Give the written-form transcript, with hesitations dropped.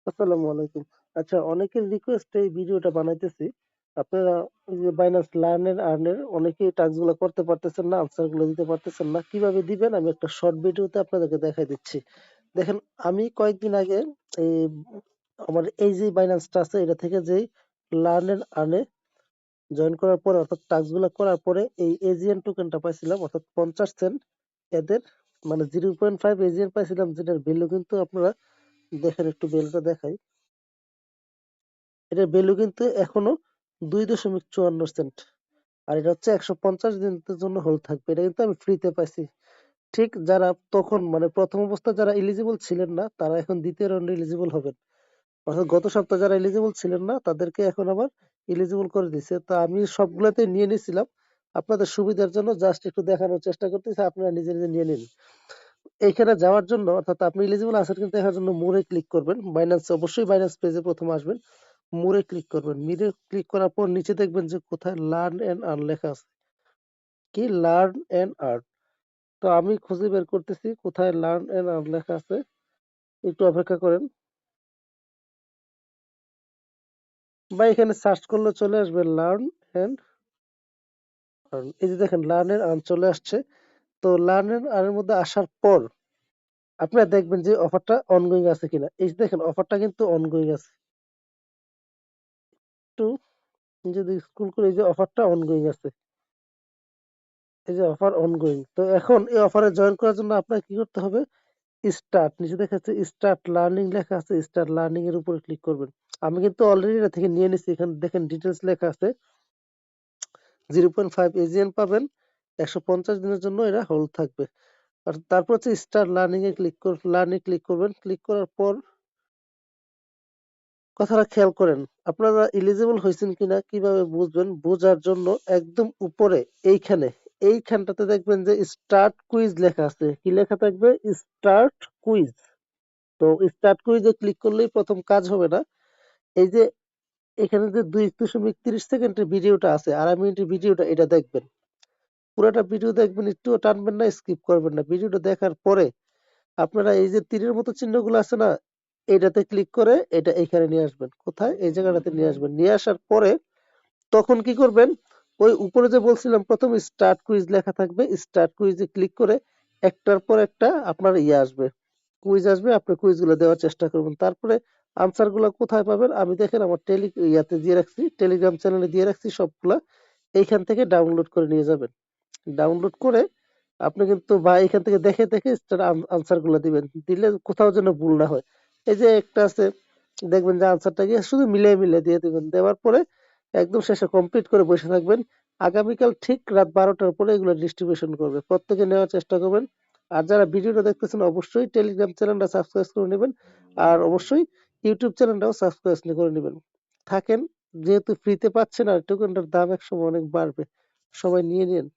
আসসালামু আলাইকুম। আচ্ছা, অনেকের রিকোয়েস্টে এই ভিডিওটা বানাইতেছি। আপনারা ওই যে বাইন্যান্স লার্ন এন্ড আর্ন এর অনেকেই টাস্ক গুলো করতে পারতেছেন না, আনসার গুলো দিতে পারতেছেন না। কিভাবে দিবেন আমি একটা শর্ট ভিডিওতে আপনাদেরকে দেখাই দিচ্ছি। দেখেন, আমি কয়েকদিন আগে এই আমার এই যে বাইন্যান্সটা আছে এটা থেকে যেই লার্ন এন্ড আর্ন এ জয়েন করার পরে অর্থাৎ টাস্ক গুলো করার পরে এই এজিএন টোকেনটা পাইছিলাম অর্থাৎ 50 সেন্ট এদের মানে 0.5 এজিএন পাইছিলাম, যেটার ভ্যালু কিন্তু আপনারা দেখেন, একটু ভ্যালুটা দেখাই। এটার ভ্যালু কিন্তু এখনো 2.54 সেন্ট। আর এটা হচ্ছে 150 দিনের জন্য হোল্ড থাকবে। এটা কিন্তু আমি ফ্রিতে পাইছি। ঠিক যারা তখন মানে প্রথম অবস্থায় যারা এলিজিবল ছিলেন না তারা এখন দ্বিতীয় রাউন্ডে এলিজিবল হবেন। অর্থাৎ গত সপ্তাহে যারা এলিজিবল ছিলেন না তাদেরকে এখন আবার এলিজিবল করে দিছে। তো আমি সবগুলাতে নিয়ে নিছিলাম। আপনাদের সুবিধার জন্য জাস্ট একটু দেখানোর চেষ্টা করতেছি, আপনারা নিজে নিজে নিয়ে নিন। এইখানে যাওয়ার জন্য অর্থাৎ আপনি এলিজিবল আছেন কিন্তু দেখার জন্য মোরে ক্লিক করবেন। বাইন্যান্স, অবশ্যই বাইন্যান্স পেজে প্রথমে আসবেন। মোরে ক্লিক করবেন। মিরে ক্লিক করার পর নিচে দেখবেন যে কোথায় লার্ন এন্ড আর্ন লেখা আছে। কি লার্ন এন্ড আর্ন? তো আমি খুঁজে বের করতেছি কোথায় লার্ন এন্ড আর্ন লেখা আছে। একটু অপেক্ষা করেন। বা এখানে সার্চ করলে চলে আসবে লার্ন এন্ড আর্ন। এই যে দেখেন লার্ন এন্ড আর্ন চলে আসছে। তো লার্ন এন্ড আর্ন এর মধ্যে আসার পর আপনারা দেখবেন যে অফারটা অনগোয়িং আছে কিনা। এই যে দেখেন অফারটা কিন্তু অনগোয়িং আছে। একটু যদি স্ক্রল করে, এই যে অফারটা অনগোয়িং আছে। এই যে অফার অনগোয়িং। তো এখন এই অফারে জয়েন করার জন্য আপনাকে কি করতে হবে? স্টার্ট, নিচে দেখা যাচ্ছে স্টার্ট লার্নিং লেখা আছে, স্টার্ট লার্নিং এর উপরে ক্লিক করবেন। আমি কিন্তু অলরেডি এটা থেকে নিয়ে নিছি। এখানে দেখেন ডিটেলস লেখা আছে। 0.5 এজিএন পাবেন, 150 দিনের জন্য এরা হোল্ড থাকবে। আর তারপর হচ্ছে স্টার্ট লার্নিং এ ক্লিক করবেন। ক্লিক করার পর কথাটা খেয়াল করেন, আপনারা এলিজিবল হয়েছেন কিনা কিভাবে বুঝবেন? বোঝার জন্য একদম উপরে এইখানটাতে দেখবেন যে স্টার্ট কুইজ লেখা আছে। কি লেখা থাকবে? Start quiz. তো স্টার্ট কুইজে ক্লিক করলেই প্রথম কাজ হবে না। এই যে এখানে যে 2.30 সেকেন্ডের ভিডিওটা আছে, 2.5 মিনিটের ভিডিওটা, এটা দেখবেন। পুরোটা ভিডিও দেখবেন, একটুও টানবেন না, স্কিপ করবেন না। ভিডিওটা দেখার পরে আপনারা এই যে তীরের মতো চিহ্নগুলো আছে না, এটাতে ক্লিক করে এটা এখানে নিয়ে আসবেন। কোথায়? এই জায়গাটাতে নিয়ে আসবেন। নিয়ে আসার পরে তখন কি করবেন? ওই উপরে যে বলছিলাম প্রথম স্টার্ট কুইজ লেখা থাকবে, স্টার্ট কুইজে ক্লিক করে একটার পর একটা আপনার আসবে, কুইজ আসবে। আপনি কুইজগুলো দেওয়ার চেষ্টা করবেন। তারপরে আনসার গুলো কোথায় পাবেন? আমি দেখেন আমার ইয়াতে দিয়ে রাখছি, টেলিগ্রাম চ্যানেলে দিয়ে রাখছি সবগুলা। এইখান থেকে ডাউনলোড করে নিয়ে যাবেন। ডাউনলোড করে আপনি কিন্তু বা এখান থেকে দেখে দেখে আনসার গুলো দিবেন। দিলে কোথাও যেন ভুল না হয়। এই যে একটা আছে, দেখবেন যে আনসারটা গিয়ে শুধু মিলিয়ে মিলিয়ে দিয়ে দিবেন। দেওয়ার পরে একদম শেষে কমপ্লিট করে বসে থাকবেন। আগামীকাল ঠিক রাত 12টার পরে এগুলো ডিস্ট্রিবিউশন করবে। প্রত্যেকে নেওয়ার চেষ্টা করবেন। আর যারা ভিডিওটা দেখতেছেন অবশ্যই টেলিগ্রাম চ্যানেলটা সাবস্ক্রাইব করে নেবেন। আর অবশ্যই ইউটিউব চ্যানেলটাও সাবস্ক্রাইব করে নেবেন। থাকেন, যেহেতু ফ্রিতে পাচ্ছেন আর টোকেনটার দাম একসময় অনেক বাড়বে। সবাই নিয়ে নিন।